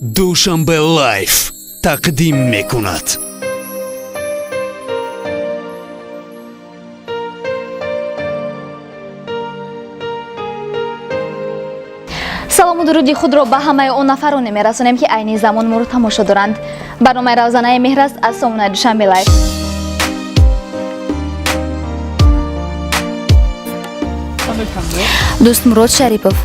душанбе лайф тақдим мекунад. салому дуруди худро ба ҳамаи он нафароне мерасонем ки айни замон моро тамошо доранд. барномаи равзанаи меҳр аст аз сомонаи душанбе лайф. дӯст мурод шарипов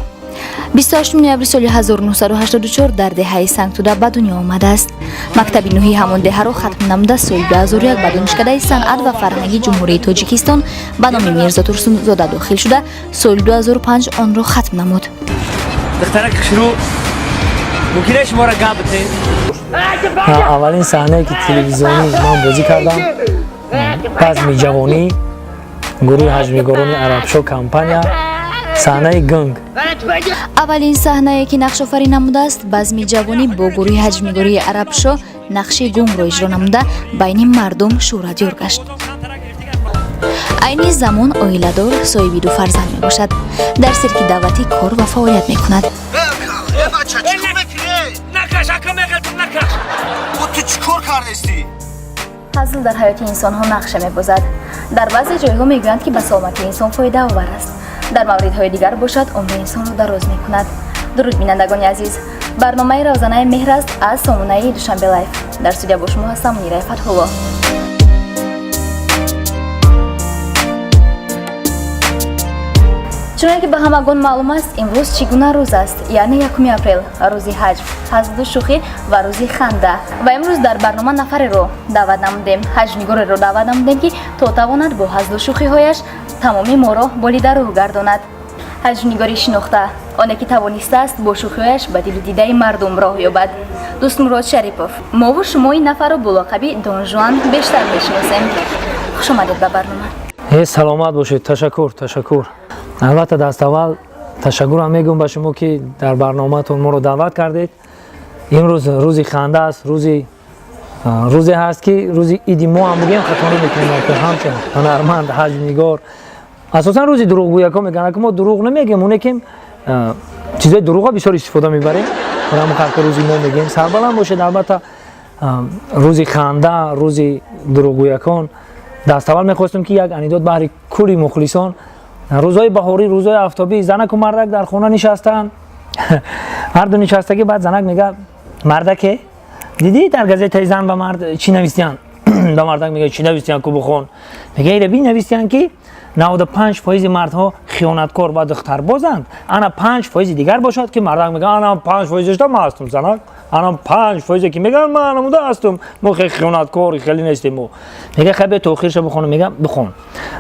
28 ноябри соли 1984 дар деҳаи Сангтуда ба дунё омадааст. мактаби нӯҳи ҳамон деҳаро хатм намуда соли 2001 ба донишкадаи санъат ва фарҳангии ҷумҳурии тоҷикистон ба номи Мирзо Турсунзода дохил шуда соли 2005 онро хатм намуд. аввалин саҳнае ки телевизионӣ ман бозӣ кардам базми ҷавонӣ гурӯҳи ҳаҷмигорони арабшо компания саҳнаи гӯнг. аввалин саҳнае ки нақшофарӣ намудааст базми ҷавонӣ бо гурӯҳи ҳаҷмигории арабшо нақши гӯнгро иҷро намуда байни мардум шӯҳратёр гашт. айни замон оиладор соҳиби ду фарзанд мебошад. дар сирки давлатӣ кор ва фаъолият мекунад. ҳазл дар ҳаёти инсонҳо нақша мебозад. дар баъзе ҷойҳо мегӯянд ки ба саломати инсон фоидаовар аст. дар мавридҳои дигар бошад умри инсонро дароз мекунад. дуруд бинандагони азиз, барномаи равзанаи меҳр аст аз сомонаи душанбе лайф. дар студия бо шумо ҳастам Мунира Фатҳулло. чуноне ки ба ҳамагон маълум аст, имрӯз чӣ гуна рӯз аст, яъне 1 апрел, рӯзи ҳаҷм, ҳазлу шӯхӣ ва рӯзи ханда. ва имрӯз дар барнома нафареро даъват намудем, ҳаҷмигореро даъват намудем ки то тавонад бо ҳазлу шӯхиҳояш тамоми моро болидарӯ гардонад. ҳаҷмигорӣ шинохта, оне ки тавонистааст бо шӯхиҳояш ба дилу дидаи мардум роҳ ёбад. дӯст Мурод Шарипов, мову шумо ин нафарро бо лақаби Дон Жуан бештар мешиносем. хуш омадед ба барнома. саломат бошед. Ташаккур. албатта даставвал ташаккурам мегӯям ба шумо ки дар барномаатон моро даъват кардед. имрӯз рӯзи ханда аст, рӯзе ҳаст ки рӯзи иди мо ҳам бигем хато намекунем ҳамчун ҳунарманд ҳаҷмнигор. асосан рӯзи дурӯғгӯякҳо мегӯянд ки мо дурӯғ намегем, оне ки чизои дурӯға бисёр истифода мебарем. ҳамон рӯзи мо мегем сарбаланд бошед. албатта рӯзи ханда, рӯзи дурӯғгӯякон даставвал мехостем ки як анидод баҳри кулли мухлисон. рӯзҳои баҳорӣ, рӯзҳои афтобӣ, занаку мардак дар хона нишастанд. марду нишастагӣ баъд занак мега мардаке дидӣ дар газетаи зан ба мард чӣ навистиянд? ба мардак мега чӣ навистиянд ку бухон? мега ире бинавистиянд ки 95% мардҳо хиёнаткор ва духтарбозанд. ана 5% дигар бошад ки мардак мега ана 5%-та ман ҳастум занак. ана 5% ки меган ман намуда ҳастум. мо хеле хиёнаткори хеле нестем мо. мега хабе то охирша бихонам, мега бихон.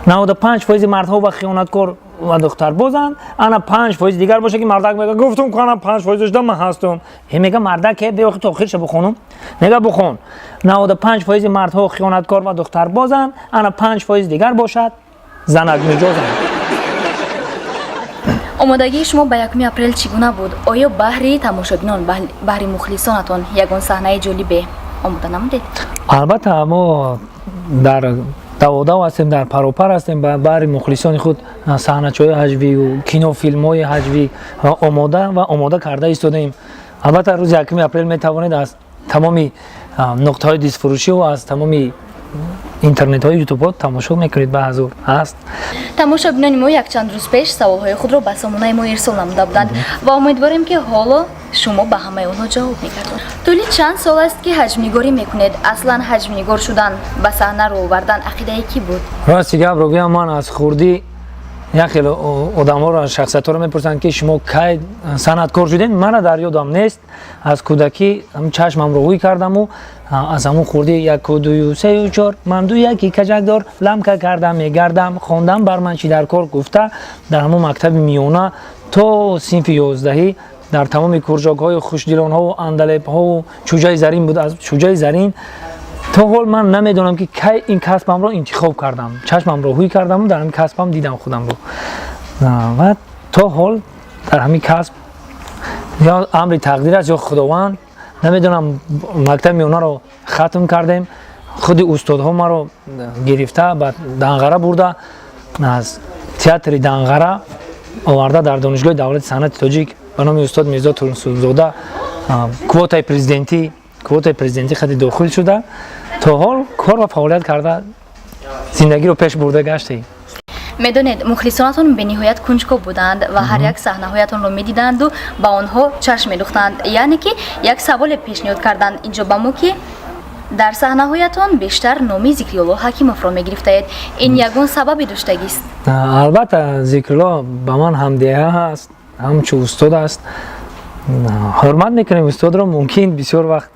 95% мардҳо ва хиёнаткор ва духтарбозанд. ана 5% дигар бошад ки мардак мега гуфтум ки ана 5%-та ман ҳастум. мега мардак ке беохи то охирша бихонам. мега бихон. 95% мардҳо хиёнаткор ва духтарбозанд. ана 5% дигар бошад занак миҷозанд. омодагии шумо ба 1 апрел чӣ гуна буд? оё баҳри тамошобинон, баҳри мухлисонатон ягон саҳнаи ҷолибе омода намудед? албатта мо дар даводав ҳастем, дар паропар ҳастем ба баҳри мухлисони худ саҳначаҳои ҳаҷвию кинофилмҳои ҳаҷвӣ омода карда истодаем. албатта рӯзи 1 апрел метавонед аз тамоми нуқтаҳои дистфурӯшиву аз тамоми интернетҳои ютубҳо тамошо мекунед. ба ҳазур аст. тамошобинони мо якчанд рӯз пеш саволҳои худро ба сомонаи мо ирсол намуда буданд ва умедворем ки ҳоло шумо ба ҳамаи онҳо ҷавоб мегардонед. тӯли чанд сол аст ки ҳаҷмнигорӣ мекунед? аслан ҳаҷмнигор шудан, ба саҳнаро овардан ақидаи кӣ буд? рости гап гӯям, ман аз хурдӣ як хеле одамҳоро шахсиятҳоро мепурсанд ки шумо кай санъаткор шудед. мана дар ёдам нест. аз кӯдакӣ чашмамро ҳӯй кардаму аз ҳамун хурдӣ 1 2 3 4 ман ду яки каҷакдор ламка карда мегардам хондам бар ман чӣ дар кор гуфта дар ҳамун мактаби миёна то синфи 11 дар тамоми курҷокҳои хушдилонҳову андалебҳову чӯҷаи зарин буд. аз чӯҷаи зарин то ҳол ман намедонам ки кай ин касбамро интихоб кардам. чашмамро ҳӯй кардаму дар ҳамин касбам дидам худамро ва то ҳол дар ҳамин касб ё амри тақдир аст ё худованд намедонам. мактаби миёнаро хатм кардем. худи устодҳо маро гирифта ба Данғара бурда аз театри Данғара оварда дар донишгоҳи давлати санъати тоҷик ба номи устод Мирзо Турсунзода квотаи президентӣ хати дохил шуда то ҳол кор ва фаъолият карда зиндагиро пеш бурда гаштем. медонед мухлисонатон бениҳоят кунҷков буданд ва ҳар як саҳнаҳоятонро медиданду ба онҳо чашм медӯхтанд. яъне ки як саволе пешниҳод карданд инҷо ба мо ки дар саҳнаҳоятон бештар номи Зикриёлло Ҳакимовро мегирифтаед. Ин ягон сабаби доштагист? албатта Зикриёлло ба ман ҳамдиҳа аст, ҳамчун устод аст. ҳурмат мекунем устодро. мумкин бисёр вақт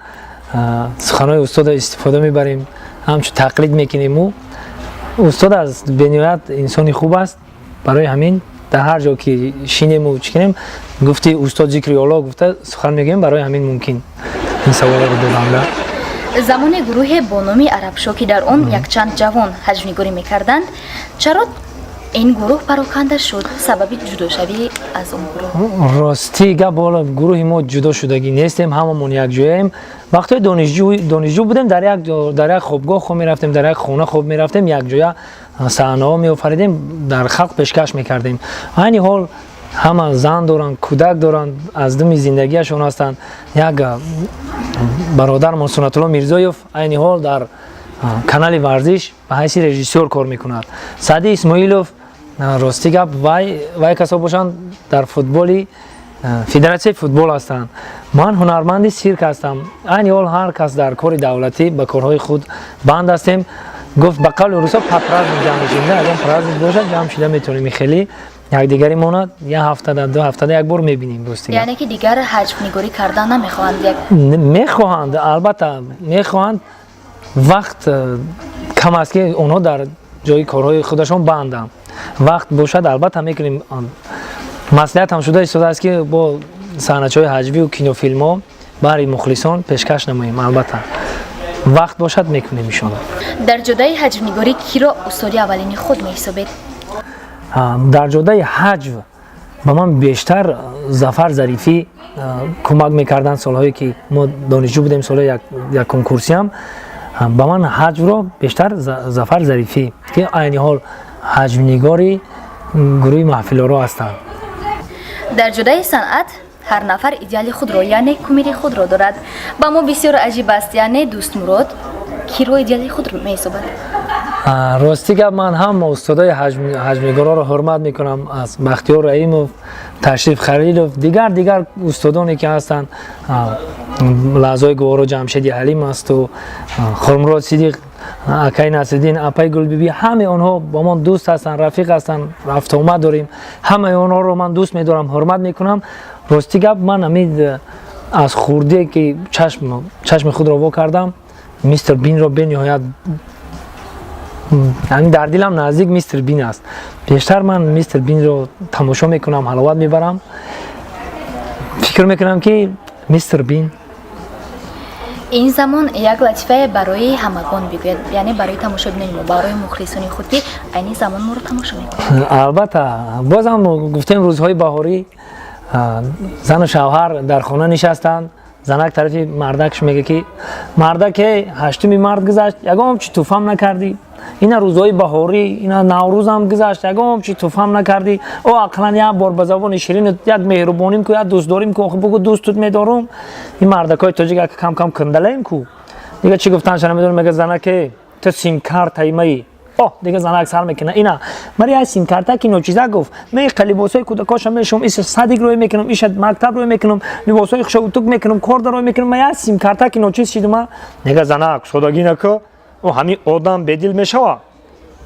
суханҳои устодро истифода мебарем, ҳамчун тақлид мекунему. устод аст, бениҳоят инсони хуб аст. барои ҳамин дар ҳар ҷо ки шинему чӣ кунем гуфти устод Зикриёлло гуфта сухан мегӯем. барои ҳамин мумкин ин саволаро додам. замоне гурӯҳе бо номи Арабшо ки дар он якчанд ҷавон ҳаҷмнигорӣ мекарданд, чаро ин гурӯҳ пароканда шуд? сабаби ҷудошавӣ аз он гурӯҳ? ростӣ гап бола гурӯҳи мо ҷудо шудагӣ нестем, ҳамамон якҷояем. вақтҳои донишҷӯ будем, дар як хобгоҳ хоб мерафтем, дар як хона хоб мерафтем, якҷоя саҳнаҳо меофаридем, дар халқ пешкаш мекардем. айни ҳол ҳама зан доранд, кӯдак доранд, аз думи зиндагиашон ҳастанд. як бародармон Сунатулло Мирзоев айни ҳол дар канали варзиш ба ҳайси режиссёр кор мекунад. Саъди Исмоилов рости гап вай касо бошанд дар футболи федератсияи футбол ҳастанд. ман ҳунарманди сирк ҳастам. айни ҳол ҳар кас дар кори давлатӣ ба корҳои худ банд ҳастем. гуфт ба қавли рӯсо па праздник ҷамъ мешем. агар праздник бошад ҷамъ шуда метавонем хеле якдигари монад як ҳафтада ду ҳафтада як бор мебинем. рости яъне ки дигар ҳаҷмнигорӣ кардан намехоҳанд? мехоҳанд, албатта мехоҳанд. вақт кам аст ки онҳо дар ҷои корҳои худашон банданд. вақт бошад албатта мекунем. маслиҳат ҳам шуда истодааст ки бо саҳначаҳои ҳаҷвию кинофилмҳо баҳри мухлисон пешкаш намоем. албатта вақт бошад мекунем иншоалло. дар ҷодаи ҳаҷмнигорӣ киро устоди аввалини худ меҳисобед? дар ҷодаи ҳаҷв ба ман бештар Зафар Зарифӣ кӯмак мекарданд. солҳое ки мо донишҷӯ будем, солҳои якум курсиям, ба ман ҳаҷвро бештар Зафар Зарифӣ ки айни ҳол ҳаҷмнигори гурӯҳи маҳфилоро ҳастанд. дар ҷодаи санъат ҳар нафар идеали худро яъне кумири худро дорад. ба мо бисёр аҷиб аст. яъне Дӯстмурод киро идеали худ меҳисобад? рости гап ман ҳама устодои ҳаҷмнигороро ҳурмат мекунам. аз Бахтиёр Раимов, Ташриф Халилов, дигар устодоне ки ҳастанд, лаъзои гуворо Ҷамшеди Ҳалим асту Хурмурод Сидиқ, акаи Насриддин, апаи Гулбиби, ҳамаи онҳо ба ман дӯст ҳастанд, рафиқ ҳастанд, рафтуомад дорем. ҳамаи онҳоро ман дӯст медорам, ҳурмат мекунам. рости гап ман амид аз хурдие ки чашми худро во кардам, мистер Бинро бениҳоят дар дилам наздик мистер Бин аст. бештар ман мистер Бинро тамошо мекунам, ҳаловат мебарам. фикр мекунам ки мистер Бин ин замон як латифае барои ҳамагон бигӯяд, яъне барои тамошобинони мо, барои мухлисони худ ки айни замон моро тамошо мекунад. албатта бозам гуфтем рӯзҳои баҳорӣ зану шавҳар дар хона нишастанд. занак тарафи мардакш мега ки мардаке 8 март гузашт, ягон чи туфам накардӣ. ина рӯзҳои баҳорӣ, ина наврӯзам гузашт, ягон чи туфам накардӣ. о ақлан як бор ба забони ширин як меҳрубоним ку як дӯстдорим ку бугу дӯстут медорум. ин мардакҳои тоҷик кам кам кандалаем ку. дига чӣ гуфтаншона медонам. мега занаке ту симкартаи маи. دیگه زنک سر میکنه اینا مری از سیم کارت کی نوچیزا گفت من لباسای کودکاشم میشم ایش صدیق روی میکنم ایش مکتب روی میکنم لباسای خشوتوک میکنم کار روی میکنم من از سیم کارت کی نوچیز شدم دیگه زنک سوداگی نکو او همین آدم بدل میشوا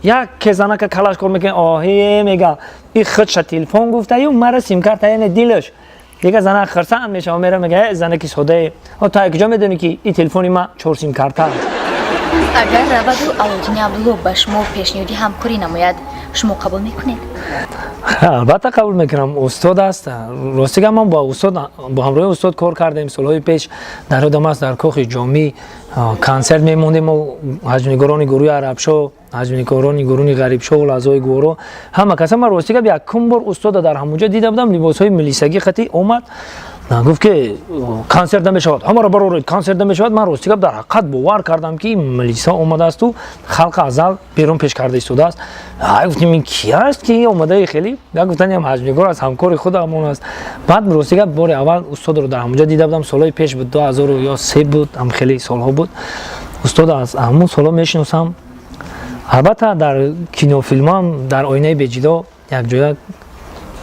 یک که زنک کلاش کار میکنه آهی میگه این خودش تلفن گفته یو مرا سیم کارت یعنی دلش دیگه زنک خرسان میشه و میره میگه زنکی سوده او تا کجا میدونی که این تلفنی ما 4 سیم کارت агар раваду Алоддини Абдулло ба шумо пешниҳоди ҳамкорӣ намояд, шумо қабул мекунед? албатта қабул мекунам. устод аст. ростига ман бо ҳамроҳи устод кор кардем. солҳои пеш дар ёдам аст дар кохи ҷомӣ консерт мемондем. ҳаҷмнигорони гурӯҳи Арабшо, ҳаҷмнигорони гурӯҳи Ғарибшо, лаъзои гуворо, ҳама каса. ман ростига якум бор устода дар ҳамонҷо дида будам. либосҳои милисагӣ хати омад. گفت که کنسرت نمیشود همه را برورید کنسرت نمیشود. من راستی در حقیقت باور کردم که ملیسا اومده است و خلق ازل بیرون پیش کرده ایستاده است. گفتیم این کی است که اومده خیلی؟ گفتن هم حاج نگار از همکار خودمون است. بعد راستی بار اول استاد رو در همونجا دیده بودم، سالهای پیش بود 2003 بود، هم خیلی سالها بود. استاد از همون سالا میشناسم. البته در کینو فیلم هم در آینه بجیدا یک جای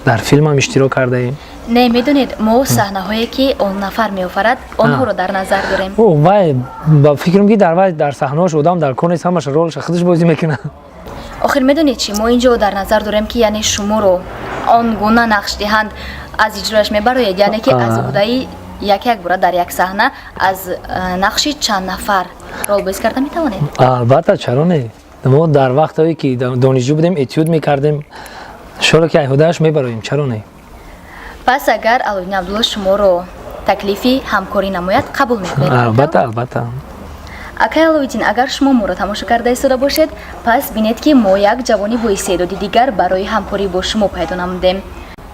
در فیلم هم اشتراک کرده ایم. نه میدونید ما صحنه هایی که اون نفر میآفرد آنها رو در نظر داریم. وای با فکرم که در صحنه شدم در کنه همش رولش خودش بازی میکنه. آخر میدونید چی ما اینجا در نظر داریم که یعنی شما رو آن گونه نقش دهند از اجراش میبرید، یعنی که از بودایی یک بار در یک صحنه از نقشی چند نفر رول بازی کرده میتوانید؟ البته چرا نه. ما در وقتی که دانشجو بودیم اتیود میکردیم شروع که ایهودهش میبریم، چرا نه. پس اگر علویدین عبدالله شما رو تکلیفی همکاری نماید قبول میکنید؟ البته. اکای علویدین اگر شما ما رو تماشا کرده ایستاده باشید پس بینید که ما یک جوانی با استعدادی دیگر برای همکاری با شما پیدا نمودیم،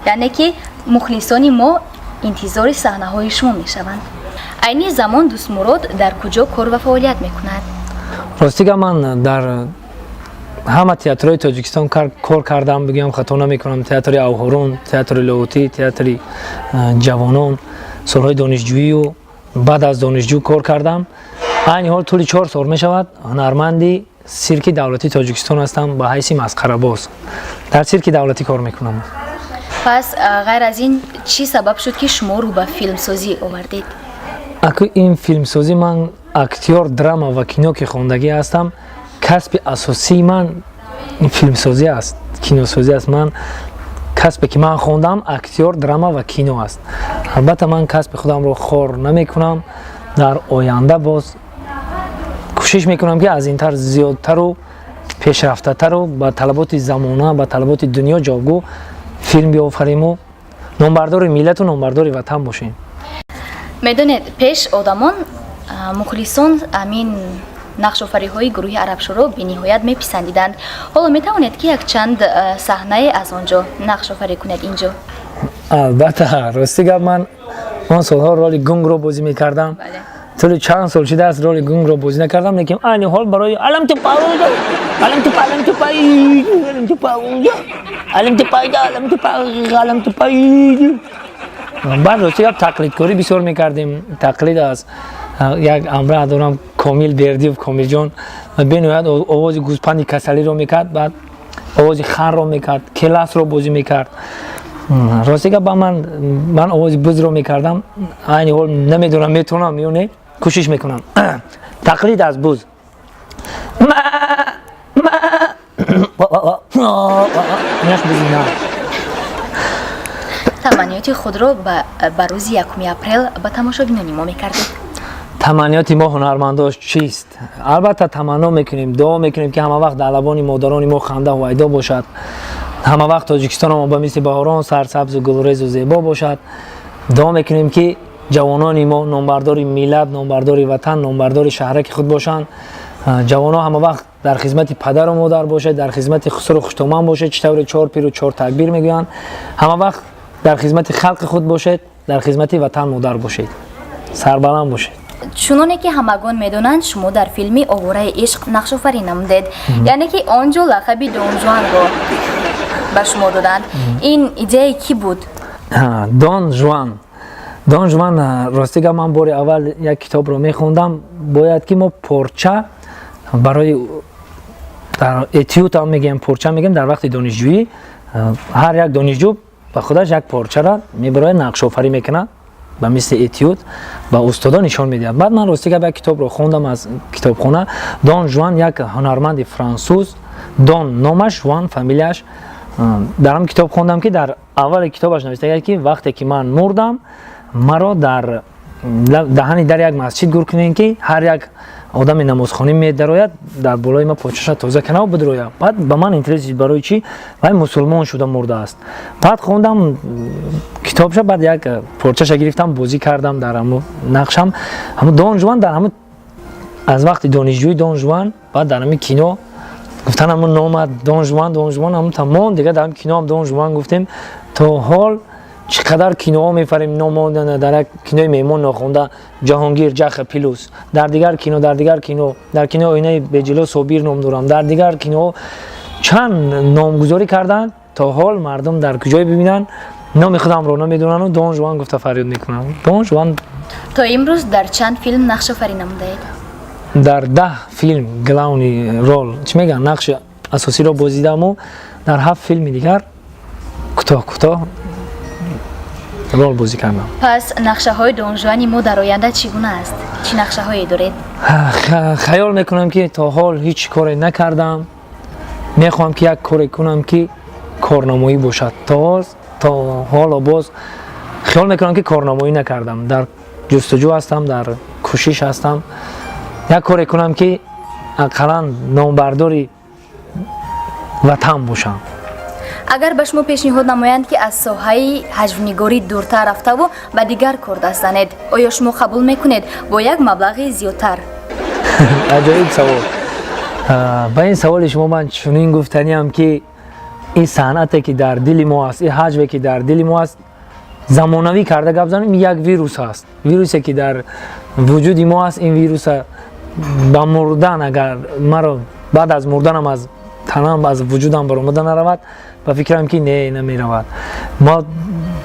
یعنی که مخلصان ما انتظار صحنه های شما میشوند. عین زمان دوست مراد در کجا کار و فعالیت میکند؟ راستی که من در همه تئاترهای تاجیکستان کار کردم، بگم خطا نمیکنم. تئاتر اوهرون، تئاتر لاهوتی، تئاتر جوانان، سالهای دانشجویی و بعد از دانشجو کار کردم. این حال طول 4 سال می شود هنرمندی سیرک دولتی تاجیکستان هستم به حیث مسخره‌باز. در سیرک دولتی کار میکنم. پس غیر از این چی سبب شد که شما رو به فیلم سازی آوردید؟ این فیلم سازی من اکتیور دراما و کینو که خوندگی هستم. کسب اساسی من این فیلم سازی است، کینو سازی است. من کسبی که من خوندم اکتیور دراما و کینو است. البته من کسب خودم رو خور نمی کنم. در آینده باز کوشش میکنم که از این تر زیادتر و پیشرفته تر و با طلبات زمانه با طلبات دنیا جاگو فیلم بیافریم و نامبردار ملت و نامبردار وطن باشیم. میدونید پیش آدمان مخلصان امین نقش آفری های گروه عرب شورا به نهایت میپسندیدند. حالا میتوانید که یک چند صحنه از آنجا نقش آفری کنید اینجا؟ البته راستی گپ من سالها رول گنگ رو بازی میکردم. طول چند سال شده است رول گنگ رو بازی نکردم، لیکن این حال برای علم تو پاوجا علم تو علم تو پای علم تو پاوجا علم تو پایدا علم تو پای علم تو پای. بعد راستی گپ تقلید کاری بسیار میکردیم. تقلید از یک امر دارم کامیل بردیوف کامیل جان بنوید آواز گوسپند کسلی رو میکرد، بعد آواز خر رو میکرد، کلاس رو بازی میکرد. راستی که با من آواز بز رو میکردم. این حال نمیدونم میتونم یا نه، کوشش میکنم. تقلید از بز. نیش بزی نه. تمنیات خود رو به روز 1 اپریل به تماشاگران ما میکردید؟ تمنیات ما هنرمنداش چیست؟ البته تمنا میکنیم، دعا میکنیم که همه وقت در لبان مادران ما خنده و ایدا باشد. همه وقت تاجیکستان ما به مثل بهاران سرسبز و گلریز و زیبا باشد. دعا میکنیم که جوانان ما نامبردار ملت، نامبردار وطن، نامبردار شهرک خود باشند. جوانان همه وقت در خدمت پدر و مادر باشد، در خدمت خسر و خوشتومان باشد. چطور 4 پیر و 4 تکبیر میگویند. همه وقت در خدمت خلق خود باشد، در خدمت وطن مادر باشد. سربلند باشد. چونانه که همگان میدونند شما در فیلمی آواره عشق نقش آفرینی نمودید، یعنی که آنجا لقب دون جوان رو به شما دادند. این ایده کی بود؟ دون جوان راستی که من بار اول یک کتاب رو میخوندم، باید که ما پرچه برای در اتیوت هم میگیم پرچه میگیم در وقت دانشجویی هر یک دانشجو به خودش یک پرچه را میبره نقش آفرینی میکنه به مثل اتیود و استادا نشان میده. بعد من راستی که یک کتاب رو خوندم از کتابخانه. دون جوان یک هنرمند فرانسوز، دون نامش، جوان فامیلیش. در هم کتاب خوندم که در اول کتابش نوشته که وقتی که من مردم مرا در دهانی در یک مسجد گور کنین که هر یک آدم نمازخوانی میدراید در بالای ما پاچش تازه کنه و بدروید. بعد به من اینترست برای چی؟ وای مسلمان شده مرده است. بعد خوندم کتابش، بعد یک پارچه‌اش گرفتم بازی کردم در همون نقشم. همون دون جوان در همون از وقتی دانشجوی دون جوان، بعد در همون کینو گفتن همون نام دون جوان همون تمام دیگه در همون کینو هم دون جوان گفتیم. تا حال چقدر کینوها میفریم نامو در کینوی میمون نخونده جهانگیر جخ پیلوس، در دیگر کینو در کینو آینه بجلو صوبیر نام دارم، در دیگر کینو چند نامگذاری کردن تا حال مردم در کجای ببینن نام خودم رو نمیدونن و دون جوان گفته فریاد میکنن. دون جوان تا امروز در چند فیلم نقش آفرینی نمودید؟ در 10 فیلم گلاونی رول چی میگن نقش اساسی رو بازیدم و در 7 فیلم دیگر کوتاه رول بازی کردم. پس نقشه های دون جوانی ما در آینده چگونه است؟ چه نقشه هایی دارید؟ خیال میکنم که تا حال هیچ کاری نکردم، میخوام که یک کاری کنم که کارنامایی باشد. تا حالا باز خیال میکنم که کارنامایی نکردم، در جستجو هستم، در کوشش هستم یک کاری کنم که اقلا نامبرداری وطن باشم. اگر به شما پیشنهاد نمایند که از ساحه حجم‌نگاری دورتر رفته و به دیگر کار دست زنید، آیا شما قبول میکنید با یک مبلغ زیادتر؟ عجایب سوال. با این سوال شما من چنین گفتنیم که این صنعتی که در دل ما است، این حجمی که در دل ما است زمانوی کرده گپ زنیم یک ویروس است. ویروسی که در وجود ما است، این ویروس با مردن اگر مرا بعد از مردنم از تنم از وجودم برآمده نرود و فکرم که نه نمیرود. ما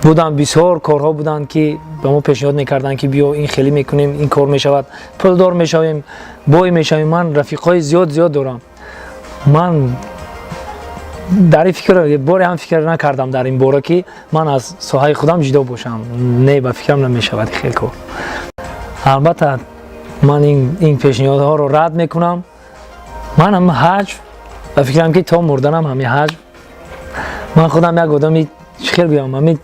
بودن بسیار کارها بودن که به ما پیشنهاد میکردن که بیا این خیلی میکنیم، این کار میشود، پولدار میشویم، بای میشویم. من رفیقای زیاد دارم. من در این فکر باری هم فکر نکردم در این باره که من از ساحه خودم جدا باشم. نه به فکرم نمیشود خیلی کار. البته من این پیشنهادها رو رد میکنم. من هم حج و فکرم که تا مردنم همین حج، من خودم یک آدمی خیر بیام همین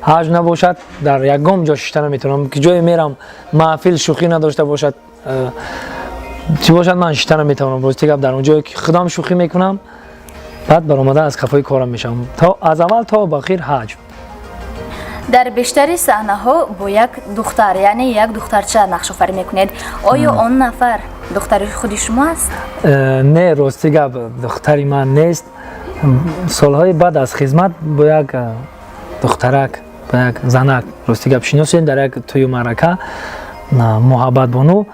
حج نباشد در یکم جا ششته نمیتونم که جای میرم محفل شوخی نداشته باشد چی باشد من ششته نمیتونم. روز دیگه در اونجا که خودم شوخی میکنم بعد برآمده از خفای کارم میشم تا از اول تا به آخر حج. در بیشتری صحنه ها با یک دختر یعنی یک دخترچه نقش آفرینی میکنید. آیا آن نفر دختر خودی شما است؟ نه راستی گپ دختری من نیست. سالهای بعد از خدمت با یک دخترک با یک زنک راستی گپ شناسیم در یک توی معرکه محبت بانو.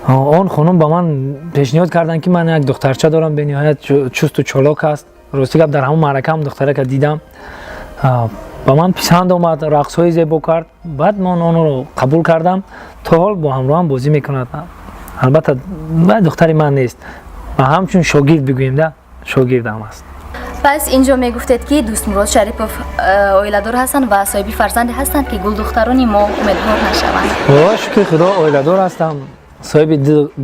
آن خانم با من پیشنهاد کردن که من یک دخترچه دارم به نهایت چست و چالاک است. راستی گپ در همون معرکه هم دخترک دیدم، با من پسند آمد، رقص‌های زیبا کرد. بعد من آن رو قبول کردم. تا حال با همراه هم بازی میکند. البته دختری من نیست، ما همچون شاگرد بگوییم ده شاگردم است. پس اینجا میگفتید که دوست مراد شریپوف اویلادور هستند و صاحبی فرزند هستند که گل دخترانی ما امیدوار نشوند. شکر خدا اویلادور هستم، صاحب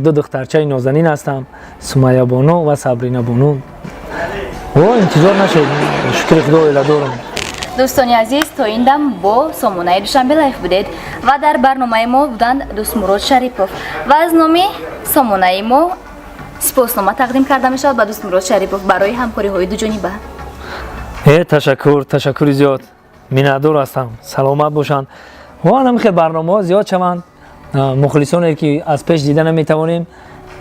دو دخترچه نازنین هستم، سمیه بانو و صبرینا بانو. انتظار نشد، شکر خدا اویلادورم. دوستان عزیز تا این دم با سامانه دوشنبه لایف بودید و در برنامه ما بودند دوست مراد شریپوف و از نام سامانه ما سپاسنامه تقدیم کرده می شود به دوست مراد شریپوف برای همکاری های دو جانبه. تشکر زیاد، میnnتدار هستم. سلامت باشند و هم خیلی برنامه ها زیاد شوند. مخلصانی که از پیش دیده نمیتوانیم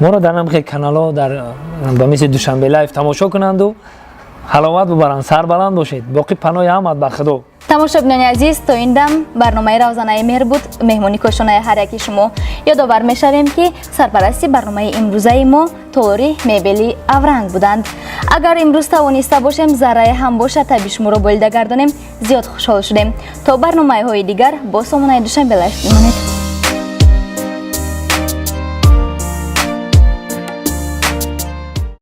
ما را در همین کانال ها در به مثل دوشنبه لایف تماشا کنند و حلاوت ببرند، سربلند باشید. باقی پناه احمد به خدا. تماشاگران عزیز تا این دم برنامه روزانه مهر بود. مهمانی کشانه هر یکی شما یادآور میشویم که سرپرستی برنامه امروزه ما توری میبلی اورنگ بودند. اگر امروز توانسته باشیم ذره هم باشه تا شما رو بلده گردانیم زیاد خوشحال شدیم. تا برنامه های دیگر با سامانه دوشنبه لایف بمانید.